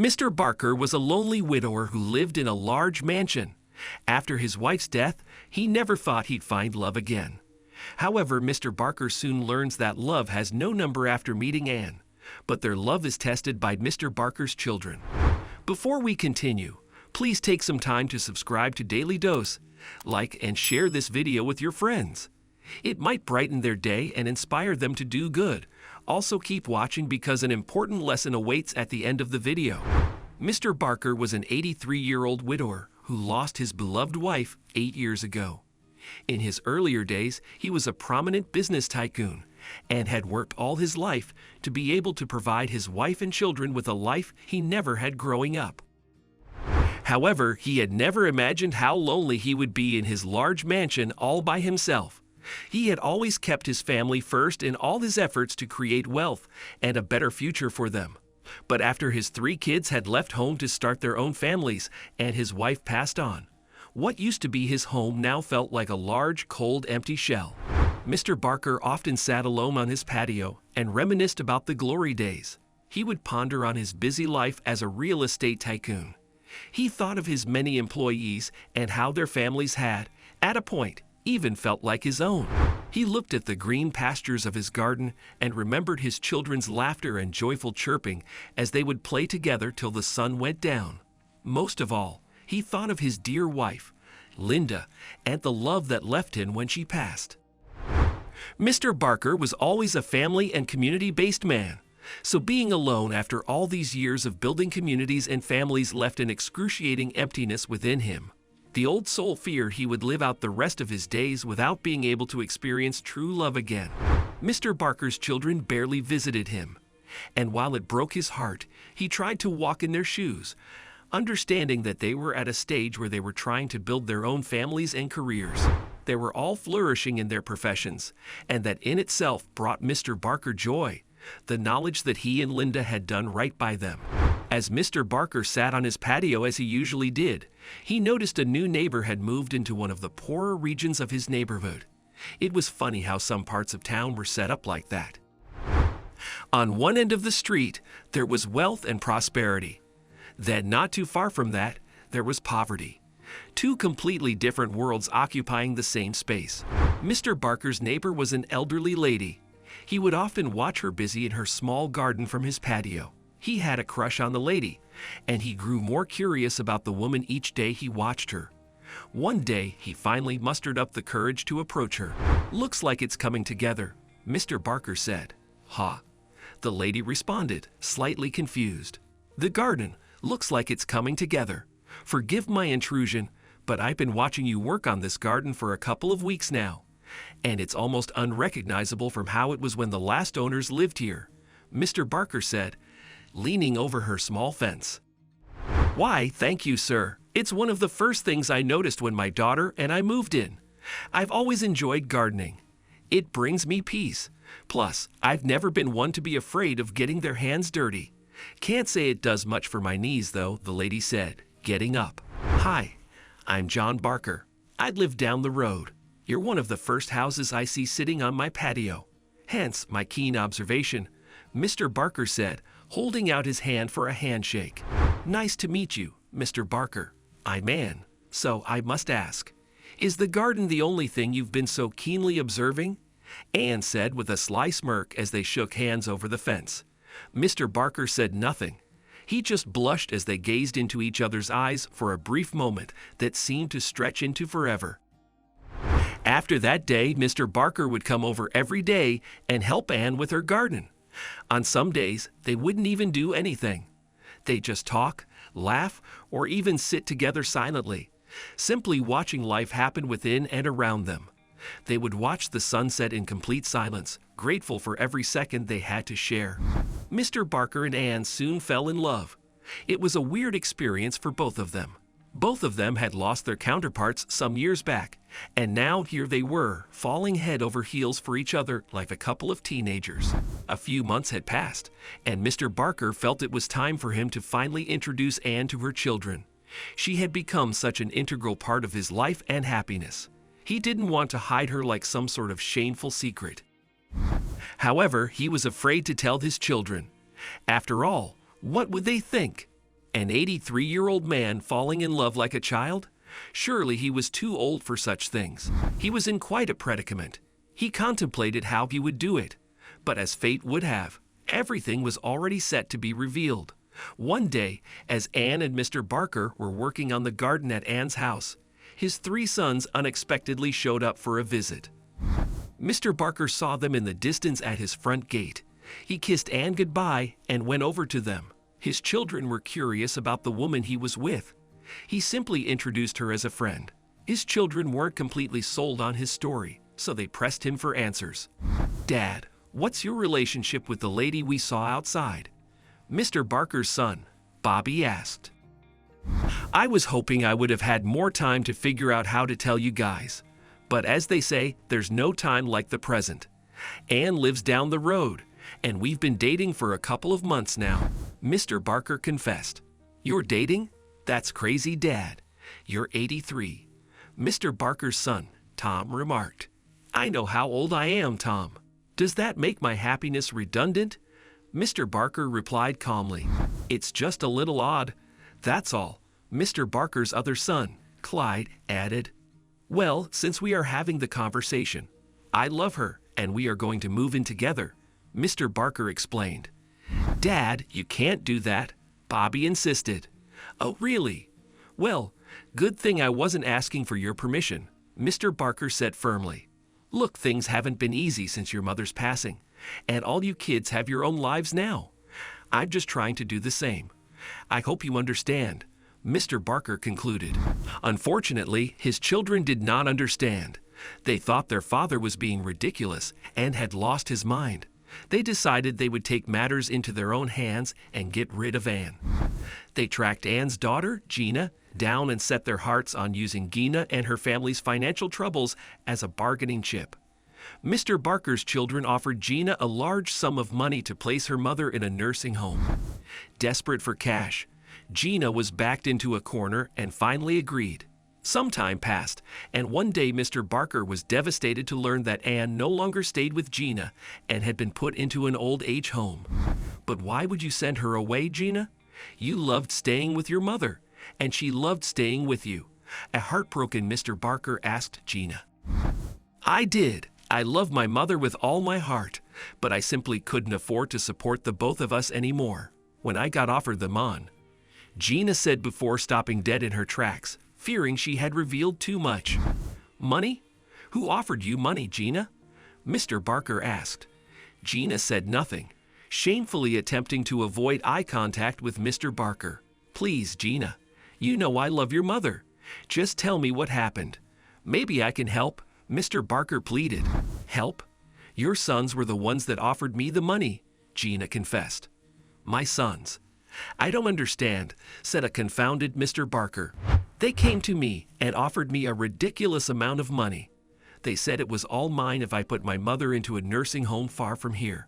Mr. Barker was a lonely widower who lived in a large mansion. After his wife's death, he never thought he'd find love again. However, Mr. Barker soon learns that love has no number after meeting Anne, but their love is tested by Mr. Barker's children. Before we continue, please take some time to subscribe to Dailydose, like and share this video with your friends. It might brighten their day and inspire them to do good. Also keep watching because an important lesson awaits at the end of the video. Mr. Barker was an 83-year-old widower who lost his beloved wife 8 years ago. In his earlier days, he was a prominent business tycoon and had worked all his life to be able to provide his wife and children with a life he never had growing up. However, he had never imagined how lonely he would be in his large mansion all by himself. He had always kept his family first in all his efforts to create wealth and a better future for them. But after his 3 kids had left home to start their own families and his wife passed on, what used to be his home now felt like a large, cold, empty shell. Mr. Barker often sat alone on his patio and reminisced about the glory days. He would ponder on his busy life as a real estate tycoon. He thought of his many employees and how their families had, at a point, even felt like his own. He looked at the green pastures of his garden and remembered his children's laughter and joyful chirping as they would play together till the sun went down. Most of all, he thought of his dear wife, Linda, and the love that left him when she passed. Mr. Barker was always a family and community-based man, so being alone after all these years of building communities and families left an excruciating emptiness within him. The old soul feared he would live out the rest of his days without being able to experience true love again. Mr. Barker's children barely visited him, and while it broke his heart, he tried to walk in their shoes, understanding that they were at a stage where they were trying to build their own families and careers. They were all flourishing in their professions, and that in itself brought Mr. Barker joy, the knowledge that he and Linda had done right by them. As Mr. Barker sat on his patio as he usually did, he noticed a new neighbor had moved into one of the poorer regions of his neighborhood. It was funny how some parts of town were set up like that. On one end of the street, there was wealth and prosperity. Then, not too far from that, there was poverty. 2 completely different worlds occupying the same space. Mr. Barker's neighbor was an elderly lady. He would often watch her busy in her small garden from his patio. He had a crush on the lady, and he grew more curious about the woman each day he watched her. One day, he finally mustered up the courage to approach her. "Looks like it's coming together," Mr. Barker said. "Ha." The lady responded, slightly confused. "The garden looks like it's coming together. Forgive my intrusion, but I've been watching you work on this garden for a couple of weeks now, and it's almost unrecognizable from how it was when the last owners lived here," Mr. Barker said, leaning over her small fence. "Why, thank you, sir. It's one of the first things I noticed when my daughter and I moved in. I've always enjoyed gardening. It brings me peace. Plus, I've never been one to be afraid of getting their hands dirty. Can't say it does much for my knees, though," the lady said, getting up. "Hi, I'm John Barker. I live down the road. You're one of the first houses I see sitting on my patio. Hence my keen observation," Mr. Barker said, holding out his hand for a handshake. "Nice to meet you, Mr. Barker. I'm Anne, so I must ask, is the garden the only thing you've been so keenly observing?" Anne said with a sly smirk as they shook hands over the fence. Mr. Barker said nothing. He just blushed as they gazed into each other's eyes for a brief moment that seemed to stretch into forever. After that day, Mr. Barker would come over every day and help Anne with her garden. On some days, they wouldn't even do anything. They'd just talk, laugh, or even sit together silently, simply watching life happen within and around them. They would watch the sunset in complete silence, grateful for every second they had to share. Mr. Barker and Anne soon fell in love. It was a weird experience for both of them. Both of them had lost their counterparts some years back, and now here they were, falling head over heels for each other like a couple of teenagers. A few months had passed, and Mr. Barker felt it was time for him to finally introduce Anne to her children. She had become such an integral part of his life and happiness. He didn't want to hide her like some sort of shameful secret. However, he was afraid to tell his children. After all, what would they think? An 83-year-old man falling in love like a child? Surely he was too old for such things. He was in quite a predicament. He contemplated how he would do it. But as fate would have, everything was already set to be revealed. One day, as Anne and Mr. Barker were working on the garden at Anne's house, his 3 sons unexpectedly showed up for a visit. Mr. Barker saw them in the distance at his front gate. He kissed Anne goodbye and went over to them. His children were curious about the woman he was with. He simply introduced her as a friend. His children weren't completely sold on his story, so they pressed him for answers. "Dad, what's your relationship with the lady we saw outside?" Mr. Barker's son, Bobby, asked. "I was hoping I would have had more time to figure out how to tell you guys. But as they say, there's no time like the present. Anne lives down the road, and we've been dating for a couple of months now," Mr. Barker confessed. "You're dating? That's crazy, Dad. You're 83. Mr. Barker's son, Tom, remarked. "I know how old I am, Tom. Does that make my happiness redundant?" Mr. Barker replied calmly. "It's just a little odd. That's all," Mr. Barker's other son, Clyde, added. "Well, since we are having the conversation, I love her and we are going to move in together," Mr. Barker explained. "Dad, you can't do that," Bobby insisted. "Oh, really? Well, good thing I wasn't asking for your permission," Mr. Barker said firmly. "Look, things haven't been easy since your mother's passing, and all you kids have your own lives now. I'm just trying to do the same. I hope you understand," Mr. Barker concluded. Unfortunately, his children did not understand. They thought their father was being ridiculous and had lost his mind. They decided they would take matters into their own hands and get rid of Anne. They tracked Anne's daughter, Gina, down and set their hearts on using Gina and her family's financial troubles as a bargaining chip. Mr. Barker's children offered Gina a large sum of money to place her mother in a nursing home. Desperate for cash, Gina was backed into a corner and finally agreed. Some time passed, and one day Mr. Barker was devastated to learn that Anne no longer stayed with Gina and had been put into an old age home. "But why would you send her away, Gina? You loved staying with your mother, and she loved staying with you," a heartbroken Mr. Barker asked Gina. "I did. I love my mother with all my heart, but I simply couldn't afford to support the both of us anymore when I got offered them on," Gina said before stopping dead in her tracks, fearing she had revealed too much. "Money? Who offered you money, Gina?" Mr. Barker asked. Gina said nothing, shamefully attempting to avoid eye contact with Mr. Barker. "Please, Gina, you know I love your mother. Just tell me what happened. Maybe I can help," Mr. Barker pleaded. "Help? Your sons were the ones that offered me the money," Gina confessed. "My sons? I don't understand," said a confounded Mr. Barker. "They came to me and offered me a ridiculous amount of money. They said it was all mine if I put my mother into a nursing home far from here.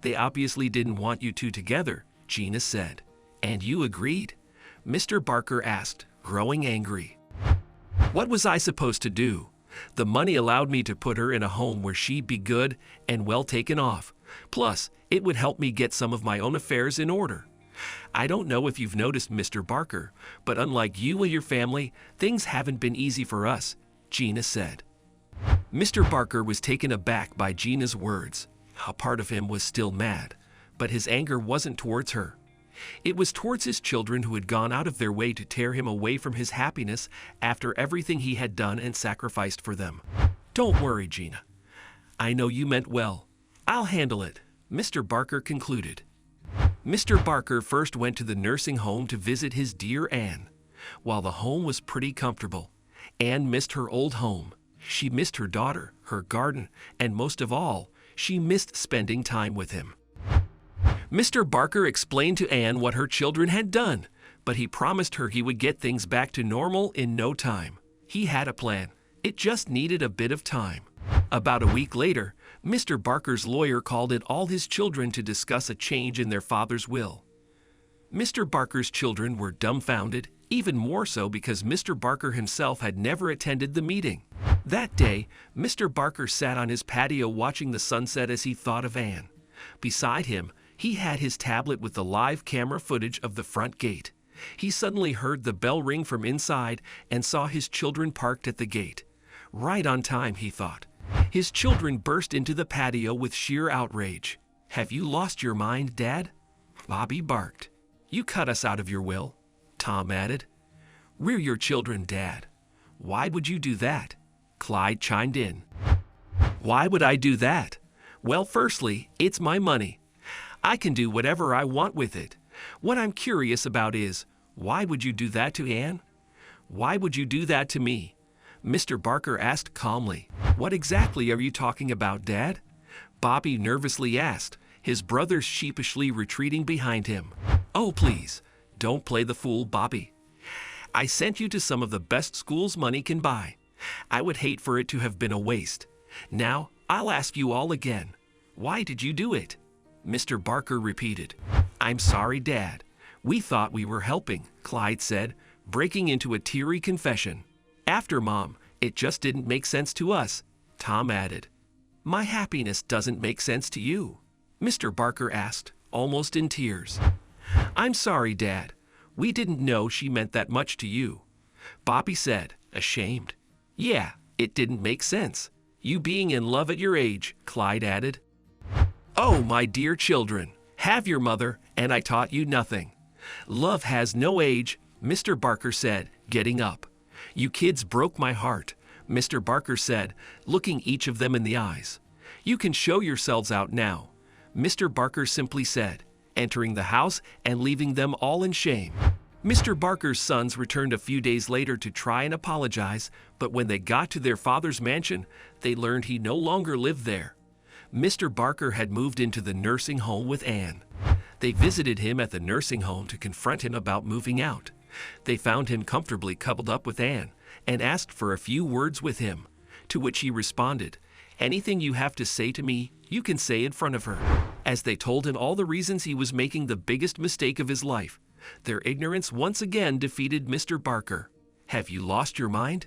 They obviously didn't want you two together," Gina said. "And you agreed?" Mr. Barker asked, growing angry. "What was I supposed to do? The money allowed me to put her in a home where she'd be good and well taken off. Plus, it would help me get some of my own affairs in order. I don't know if you've noticed, Mr. Barker, but unlike you and your family, things haven't been easy for us," Gina said. Mr. Barker was taken aback by Gina's words. A part of him was still mad, but his anger wasn't towards her. It was towards his children who had gone out of their way to tear him away from his happiness after everything he had done and sacrificed for them. "Don't worry, Gina. I know you meant well. I'll handle it," Mr. Barker concluded. Mr. Barker first went to the nursing home to visit his dear Anne. While the home was pretty comfortable, Anne missed her old home. She missed her daughter, her garden, and most of all, she missed spending time with him. Mr. Barker explained to Anne what her children had done, but he promised her he would get things back to normal in no time. He had a plan. It just needed a bit of time. About a week later, Mr. Barker's lawyer called in all his children to discuss a change in their father's will. Mr. Barker's children were dumbfounded, even more so because Mr. Barker himself had never attended the meeting. That day, Mr. Barker sat on his patio watching the sunset as he thought of Anne. Beside him, he had his tablet with the live camera footage of the front gate. He suddenly heard the bell ring from inside and saw his children parked at the gate. Right on time, he thought. His children burst into the patio with sheer outrage. "Have you lost your mind, Dad?" Bobby barked. "You cut us out of your will," Tom added. "We're your children, Dad." "Why would you do that?" Clyde chimed in. "Why would I do that? Well, firstly, it's my money. I can do whatever I want with it. What I'm curious about is, why would you do that to Anne? Why would you do that to me?" Mr. Barker asked calmly. "What exactly are you talking about, Dad?" Bobby nervously asked, his brothers sheepishly retreating behind him. "Oh, please, don't play the fool, Bobby. I sent you to some of the best schools money can buy. I would hate for it to have been a waste. Now, I'll ask you all again. Why did you do it?" Mr. Barker repeated. "I'm sorry, Dad. We thought we were helping," Clyde said, breaking into a teary confession. "After Mom, it just didn't make sense to us," Tom added. "My happiness doesn't make sense to you?" Mr. Barker asked, almost in tears. "I'm sorry, Dad. We didn't know she meant that much to you," Bobby said, ashamed. "Yeah, it didn't make sense. You being in love at your age," Clyde added. "Oh, my dear children, have your mother, and I taught you nothing. Love has no age," Mr. Barker said, getting up. "You kids broke my heart," Mr. Barker said, looking each of them in the eyes. "You can show yourselves out now," Mr. Barker simply said, entering the house and leaving them all in shame. Mr. Barker's sons returned a few days later to try and apologize, but when they got to their father's mansion, they learned he no longer lived there. Mr. Barker had moved into the nursing home with Anne. They visited him at the nursing home to confront him about moving out. They found him comfortably coupled up with Anne and asked for a few words with him, to which he responded, "Anything you have to say to me, you can say in front of her." As they told him all the reasons he was making the biggest mistake of his life, their ignorance once again defeated Mr. Barker. "Have you lost your mind?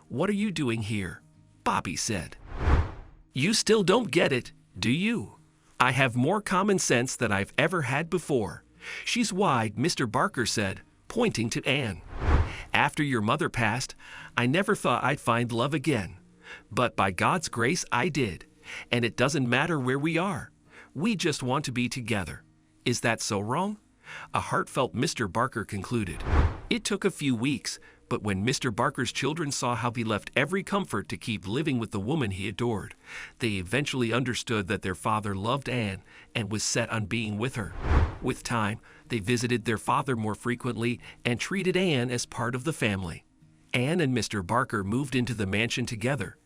What are you doing here?" Bobby said. "You still don't get it, do you? I have more common sense than I've ever had before. She's wide," Mr. Barker said, pointing to Anne. "After your mother passed, I never thought I'd find love again. But by God's grace, I did. And it doesn't matter where we are. We just want to be together. Is that so wrong?" A heartfelt Mr. Barker concluded. It took a few weeks, but when Mr. Barker's children saw how he left every comfort to keep living with the woman he adored, they eventually understood that their father loved Anne and was set on being with her. With time, they visited their father more frequently and treated Anne as part of the family. Anne and Mr. Barker moved into the mansion together,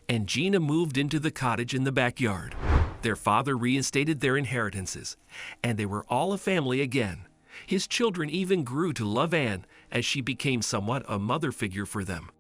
and Gina moved into the cottage in the backyard. Their father reinstated their inheritances, and they were all a family again. His children even grew to love Anne as she became somewhat a mother figure for them.